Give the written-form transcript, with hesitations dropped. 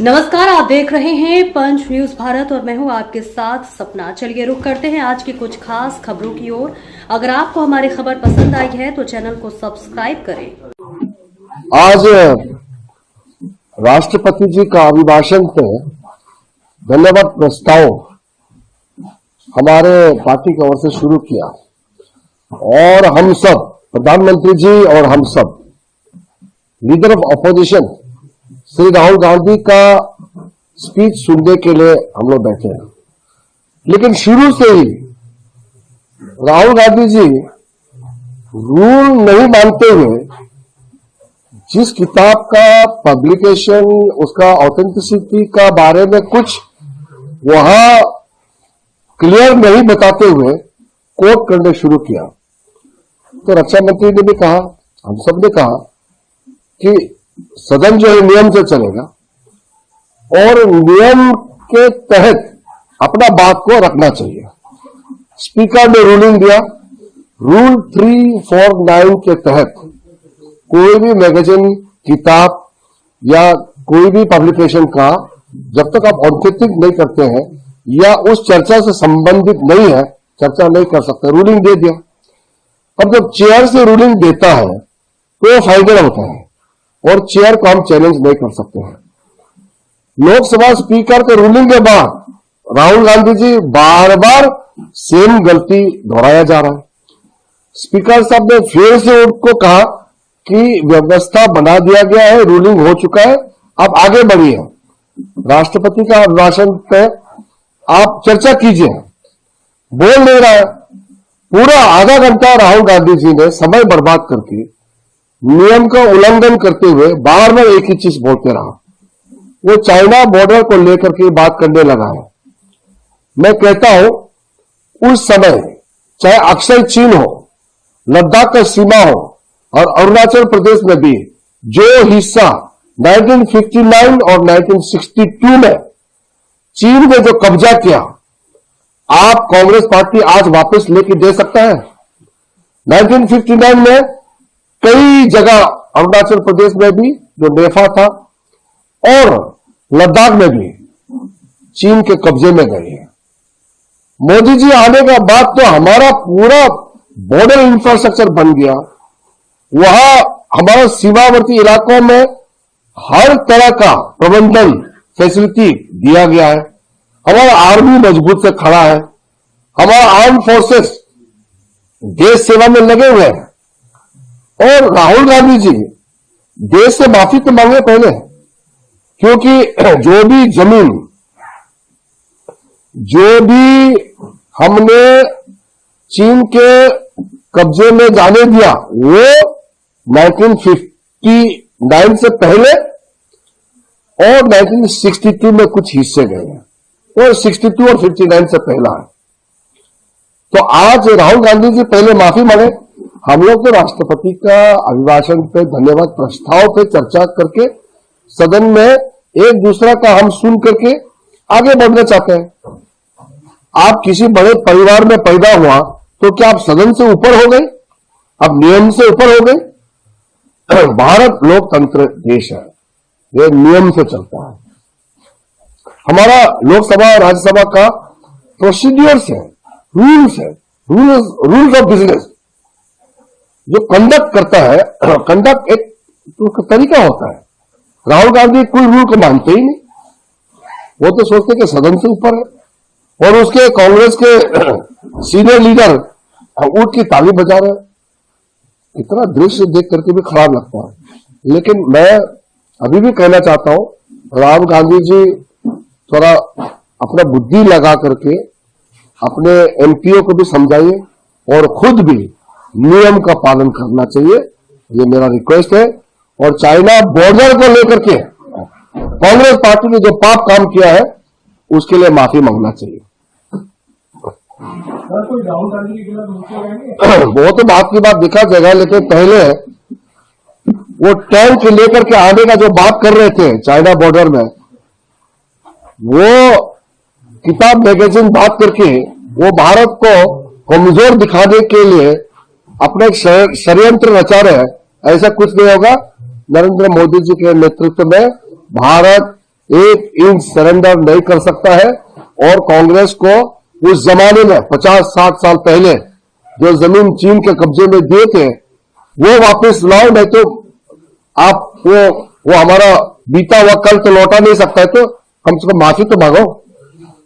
नमस्कार, आप देख रहे हैं पंच न्यूज भारत और मैं हूं आपके साथ सपना। चलिए रुक करते हैं आज की कुछ खास खबरों की ओर। अगर आपको हमारी खबर पसंद आई है तो चैनल को सब्सक्राइब करें। आज राष्ट्रपति जी का अभिभाषण पे धन्यवाद प्रस्ताव हमारे पार्टी की ओर से शुरू किया और हम सब, प्रधानमंत्री जी और हम सब, leader of opposition Shri Rahul Gandhi का स्पीच सुनने के लिए हम लोग बैठे हैं। लेकिन शुरू से ही राहुल गांधी जी रूल नहीं मानते हुए जिस किताब का पब्लिकेशन, उसका ऑथेंटिसिटी का बारे में कुछ वहां क्लियर नहीं बताते हुए कोट करने शुरू किया। तो रक्षा मंत्री ने भी कहा, हम सब ने कहा कि सदन जो है नियम से चलेगा और नियम के तहत अपना बात को रखना चाहिए। स्पीकर ने रूलिंग दिया, रूल 349 के तहत कोई भी मैगजीन, किताब या कोई भी पब्लिकेशन का जब तक आप ऑथेंटिक नहीं करते हैं या उस चर्चा से संबंधित नहीं है, चर्चा नहीं कर सकते। रूलिंग दे दिया। अब जब चेयर से रूलिंग देता है तो वो फाइनल होता है और चेयर को हम चैलेंज नहीं कर सकते हैं। लोकसभा स्पीकर के रूलिंग के बाद राहुल गांधी जी बार बार सेम गलती दोहराया जा रहा है। स्पीकर साहब ने फिर से उनको कहा कि व्यवस्था बना दिया गया है, रूलिंग हो चुका है, आप आगे बढ़िए। राष्ट्रपति का अभिभाषण पे आप चर्चा कीजिए, बोल नहीं रहा है। पूरा आधा घंटा राहुल गांधी जी ने समय बर्बाद करके नियम का उल्लंघन करते हुए बार बार एक ही चीज बोलते रहा। वो चाइना बॉर्डर को लेकर के बात करने लगा है। मैं कहता हूं उस समय चाहे अक्षय चीन हो, लद्दाख का सीमा हो और अरुणाचल प्रदेश में भी जो हिस्सा 1959 और 1962 में चीन ने जो कब्जा किया, आप कांग्रेस पार्टी आज वापस लेके दे सकता है। 1959 में कई जगह अरुणाचल प्रदेश में भी जो नेफा था और लद्दाख में भी चीन के कब्जे में गए हैं। मोदी जी आने के बाद तो हमारा पूरा बॉर्डर इंफ्रास्ट्रक्चर बन गया। वहां हमारा सीमावर्ती इलाकों में हर तरह का प्रबंधन फैसिलिटी दिया गया है। हमारा आर्मी मजबूत से खड़ा है। हमारा आर्म फोर्सेस देश सेवा में लगे हुए हैं। और राहुल गांधी जी देश से माफी तो मांगे पहले, क्योंकि जो भी जमीन, जो भी हमने चीन के कब्जे में जाने दिया वो 1959 से पहले और 1962 में कुछ हिस्से गए हैं और 62 और 59 से पहला है। तो आज राहुल गांधी जी पहले माफी मांगे। हम लोग तो राष्ट्रपति का अभिभाषण पे धन्यवाद प्रस्ताव पे चर्चा करके सदन में एक दूसरा का हम सुन करके आगे बढ़ना चाहते हैं। आप किसी बड़े परिवार में पैदा हुआ तो क्या आप सदन से ऊपर हो गए? आप नियम से ऊपर हो गए? भारत लोकतंत्र देश है, ये नियम से चलता है। हमारा लोकसभा और राज्यसभा का प्रोसीड्यूर्स है, रूल्स है, रूल्स ऑफ बिजनेस जो कंडक्ट करता है। कंडक्ट एक तो तरीका होता है। राहुल गांधी कोई रूल को मानते ही नहीं। वो तो सोचते कि सदन से ऊपर है और उसके कांग्रेस के सीनियर लीडर उठ की ताली बजा रहे हैं। इतना दृश्य देख करके भी खराब लगता है। लेकिन मैं अभी भी कहना चाहता हूं, राहुल गांधी जी थोड़ा अपना बुद्धि लगा करके अपने एमपीओ को भी समझाइए और खुद भी नियम का पालन करना चाहिए, ये मेरा रिक्वेस्ट है। और चाइना बॉर्डर को लेकर के कांग्रेस पार्टी ने जो पाप काम किया है उसके लिए माफी मांगना चाहिए। वो तो बात की बात दिखा जाएगा, लेकिन पहले वो टैंक लेकर के आने का जो बात कर रहे थे चाइना बॉर्डर में, वो किताब मैगजीन बात करके वो भारत को कमजोर दिखाने के लिए अपना एक षड्यंत्र रचा रहे हैं। ऐसा कुछ नहीं होगा। नरेंद्र मोदी जी के नेतृत्व में भारत एक इंच सरेंडर नहीं कर सकता है। और कांग्रेस को उस जमाने में 50-60 साल पहले जो जमीन चीन के कब्जे में दिए थे वो वापस लाओ, नहीं तो आप वो हमारा बीता हुआ कल तो लौटा नहीं सकता है, तो कम से कम माफी तो मांगो।